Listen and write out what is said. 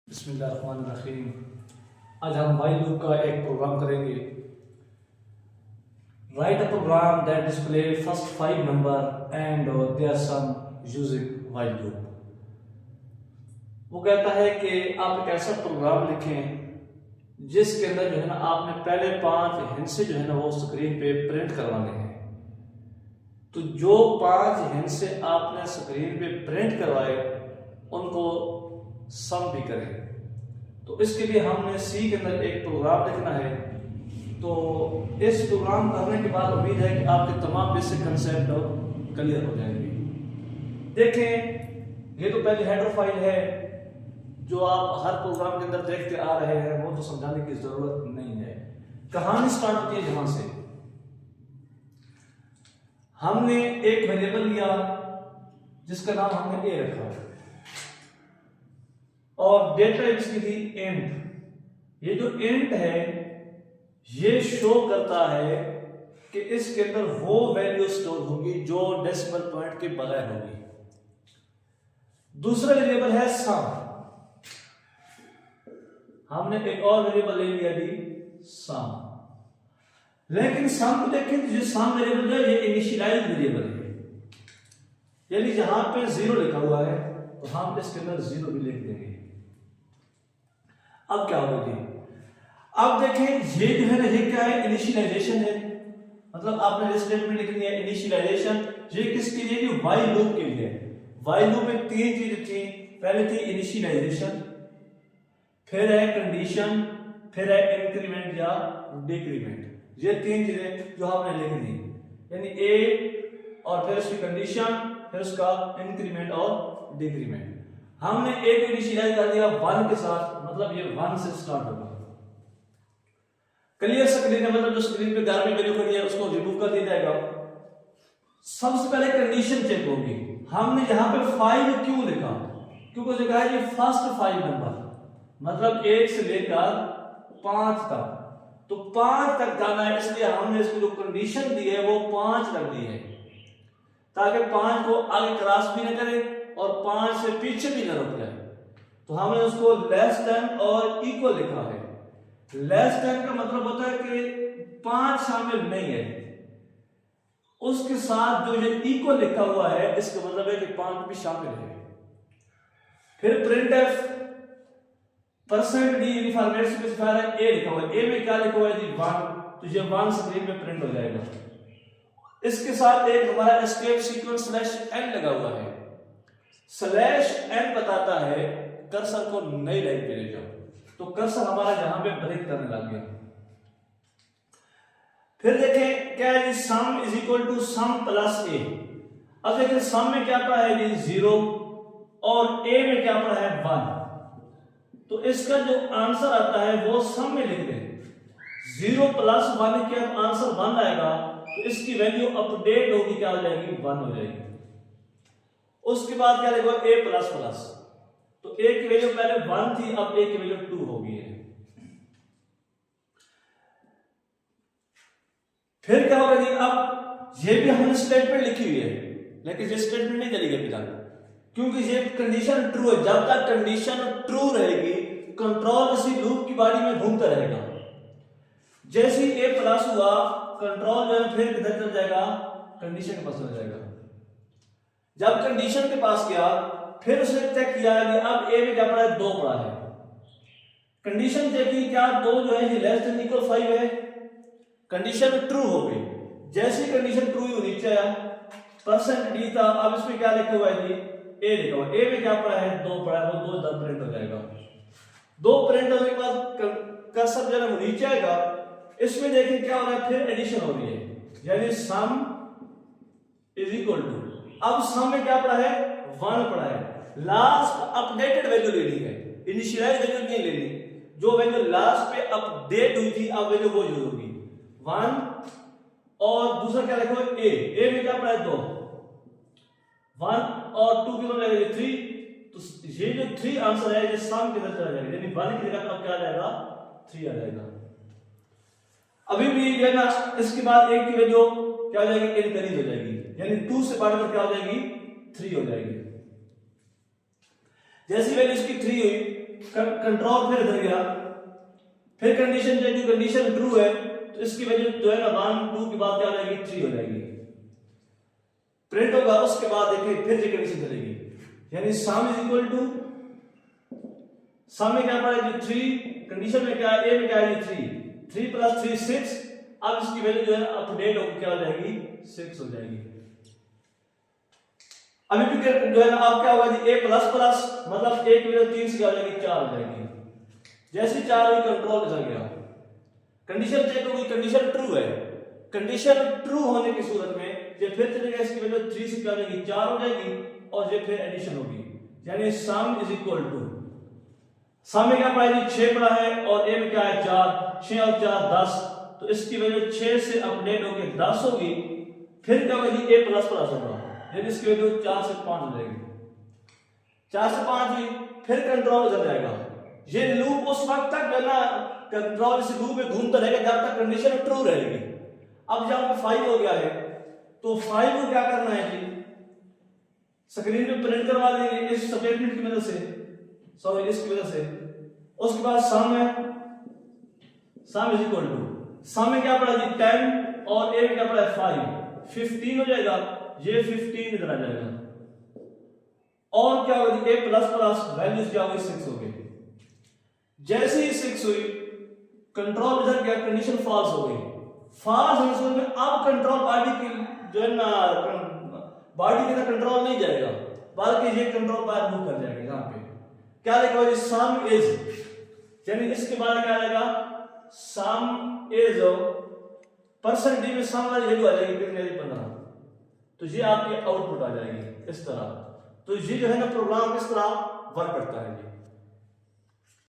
बिस्मिल्लाहिर्रहमानिर्रहीम। आज हम वाइल लूप का एक प्रोग्राम करेंगे। Write a programme that display first 5 number and their sum using while loop. वो कहता है कि आप एक ऐसा प्रोग्राम लिखें जिसके अंदर जो है ना आपने पहले 5 हिस्से जो है ना वो स्क्रीन पे प्रिंट करवाने हैं। तो जो 5 हिस्से आपने स्क्रीन पे प्रिंट करवाए उनको सम भी करें। तो इसके लिए हमने सी के अंदर एक प्रोग्राम लिखना है। तो इस प्रोग्राम करने के बाद उम्मीद है कि आपके तमाम बेसिक कंसेप्ट क्लियर हो जाएंगे। देखें, ये तो पहले हेडर फाइल है जो आप हर प्रोग्राम के अंदर देखते आ रहे हैं, वो तो समझाने की जरूरत नहीं है। कहानी स्टार्ट होती है यहां से। हमने एक वेरिएबल लिया जिसका नाम हमने ए रखा और डेटा इसकी थी इंट। ये जो इंट है ये शो करता है कि इसके अंदर वो वैल्यू स्टोर होगी जो डेसिमल पॉइंट के बगैर होगी। दूसरा वेरिएबल है सम। हमने एक और वेरिएबल ले लिया जी सम। लेकिन सम को देखें तो ये सम वेरिएबल है, ये इनिशियलाइज वेरिएबल है, यानी जहां पे 0 लिखा हुआ है तो हम इसके अंदर 0 भी लिख देंगे। अब क्या होगा जी? अब देखें ये जो है ना, ये क्या है? इनिशियलाइजेशन है। मतलब आपने स्टेटमेंट लिखनी है इनिशियलाइजेशन। ये किसके लिए? जो व्हाइल लूप के लिए। व्हाइल लूप में 3 चीजें थी। पहले थी इनिशियलाइजेशन, फिर है कंडीशन, फिर है इंक्रीमेंट या डिक्रीमेंट। ये 3 चीजें जो हमने लिखनी है, यानी ए और फिर उसकी कंडीशन, फिर उसका इंक्रीमेंट और डिक्रीमेंट। हमने एक इनिशियलाइज कर दिया 1 के साथ, मतलब ये 1 से स्टार्ट होगा। क्लियर स्क्रीन है, मतलब जो स्क्रीन पे गारबेज वैल्यू खड़ी है उसको रिमूव कर दिया जाएगा। सबसे पहले कंडीशन चेक होगी। हमने यहां पे 5 क्यों लिखा? क्योंकि लिखा है ये फर्स्ट 5 नंबर, मतलब 1 से लेकर 5 तक। तो 5 तक जाना है, इसलिए हमने इसको जो कंडीशन दी है वो 5 रख दी है, ताकि 5 को आगे क्रॉस भी न करे और 5 से पीछे भी न रुक जाए। तो हमने उसको लेस देन और इक्वल लिखा है। लेस देन का मतलब होता है कि 5 शामिल नहीं है, उसके साथ जो ये इक्वल लिखा हुआ है इसका मतलब है कि 5 भी शामिल है। फिर printf %d फॉर्मेट स्पेसिफायर है, ए लिखा हुआ है। ए में क्या लिखा हुआ है जी? 1। तो ये 1 स्क्रीन पे प्रिंट हो जाएगा। इसके साथ एक हमारा एस्केप सीक्वेंस /n लगा हुआ है। /n बताता है कर्सर को नई लाइन पे ले जाओ। तो कर्सर हमारा यहां पे ब्रेक करने लग गया। फिर देखें क्या है जी? Sum is equal to sum plus A. अब देखें सम में क्या पड़ा है जी? 0 और ए में क्या पड़ा है? 1। तो इसका जो आंसर आता है वो सम में लिख दें। 0 + 1 किया तो आंसर 1 आएगा। तो इसकी वैल्यू अपडेट होगी, क्या हो जाएगी? 1 हो जाएगी। उसके बाद क्या लिखो? a plus plus. तो a की वैल्यू पहले 1 थी, अब a की वैल्यू 2 हो गई है। फिर क्या होगा जी? अब ये भी हमने स्टेटमेंट लिखी हुई है, लेकिन ये स्टेटमेंट नहीं चलेगी अभी तक, क्योंकि ये कंडीशन ट्रू है। जब तक कंडीशन ट्रू रहेगी कंट्रोल इसी लूप की बॉडी में घूमता रहेगा। जैसे ही a प्लस हुआ कंट्रोल जो है फिर किधर चल जाएगा? कंडीशन के पास चल जाएगा। जब कंडीशन के पास गया फिर उसने चेक किया कि अब a में क्या पड़ा है? 2 पड़ा है। कंडीशन देखी, क्या 2 जो है ये लेस देन इक्वल 5 है। कंडीशन ट्रू हो गई। जैसे ही कंडीशन ट्रू हुई नीचे आया, %d था, अब इसमें क्या लिखा हुआ है जी? a लिखा हुआ है। a में क्या पड़ा है? 2 पड़ा है, वो 2 इधर प्रिंट हो जाएगा। 2 प्रिंट होने के बाद कर्सर जो है वो नीचे आएगा। इसमें देखिए क्या हो रहा है? फिर एडिशन हो रही है, यानी सम इज इक्वल टू, अब सम में क्या पड़ा है? 1 पड़ा है। लास्ट अपडेटेड वैल्यू लेनी है, इनिशियलाइज वैल्यू नहीं लेनी। जो वैल्यू लास्ट पे अपडेट हुई थी अब वैल्यू वो यूज होगी 1। और दूसरा क्या लिखो? a में क्या पड़ा है? 2। 1 और 2 कितना लगेगा? 3। तो ये जो 3 आंसर है ये सम किधर चला जाएगा? यानी 1 की जगह अब क्या आ जाएगा? 3 आ जाएगा। अभी भी जो है ना इसके बाद एक की वैल्यू क्या हो जाएगी? इनक्रीज हो जाएगी, यानी 2 से बढ़कर क्या हो जाएगी? 3 हो जाएगी। जैसी वैल्यू इसकी 3 हुई कंट्रोल फिर इधर गया, फिर कंडीशन चेक की, कंडीशन ट्रू है तो इसकी वैल्यू जो है ना 1 2 के बाद क्या हो जाएगी 3 हो जाएगी, प्रिंट होगा। उसके बाद देखिए फिर ये कंडीशन चलेगी, यानी सम इज इक्वल टू, सम में क्या पड़ा है 3, कंडीशन में क्या है, ए में क्या है 3 प्लस 3 6। अब इसकी वैल्यू जो है अपडेट होकर क्या हो जाएगी 6 हो जाएगी। अभी भी जो है ना अब क्या होगा जी, ए प्लस प्लस मतलब ए की वैल्यू 3 से क्या हो जाएगी 4 हो जाएगी। जैसे 4 हुई कंट्रोल इधर गया, कंडीशन चेक होगी, कंडीशन ट्रू है, कंडीशन ट्रू होने की सूरत में ये फिर चलेगा, इसकी वैल्यू 3 से क्या हो जाएगी 4 हो जाएगी और ये फिर एडिशन होगी, यानी सम इज इक्वल टू, सम में क्या पड़ा है 6 पड़ा है और ए में क्या है 4, 6 और 4 10, तो इसकी वैल्यू 6 से अपडेट होकर 10 होगी। फिर क्या होगा जी ए प्लस प्लस होगा, यानी इसकी वैल्यू 4 से 5 हो जाएगी, 4 से 5 हुई, फिर कंट्रोल इधर जाएगा। ये लूप उस वक्त तक है ना, कंट्रोल इस लूप में घूमता रहेगा जब तक कंडीशन ट्रू रहेगी। अब जब 5 हो गया है तो 5 को क्या करना है जी, स्क्रीन पे प्रिंट करवा देंगे इस स्टेटमेंट की मदद से, सॉरी इसकी वजह से। उसके बाद सम है, सम इज इक्वल टू, सम में क्या पड़ा जी 10 और ए में क्या पड़ा है 5, 15 हो जाएगा, ये 15 इधर आ जाएगा और क्या होगा जी ए प्लस प्लस वैल्यूज क्या होगी 6 हो गई। जैसे ही 6 हुई कंट्रोल इधर गया, कंडीशन फॉल्स हो गई, फॉल्स होने में अब कंट्रोल बॉडी की जो है ना बॉडी के अंदर कंट्रोल नहीं जाएगा, बल्कि ये कंट्रोल बाहर मूव कर जाएगा। यहाँ पे क्या लिखा हुआ है सम इज, यानी इसके बाद क्या आएगा सम इज परसेंट डी में सम वाली वैल्यू आ जाएगी कितनी 15, तो ये आपकी आउटपुट आ जाएगी इस तरह। तो ये जो है ना प्रोग्राम किस तरह वर्क करता है।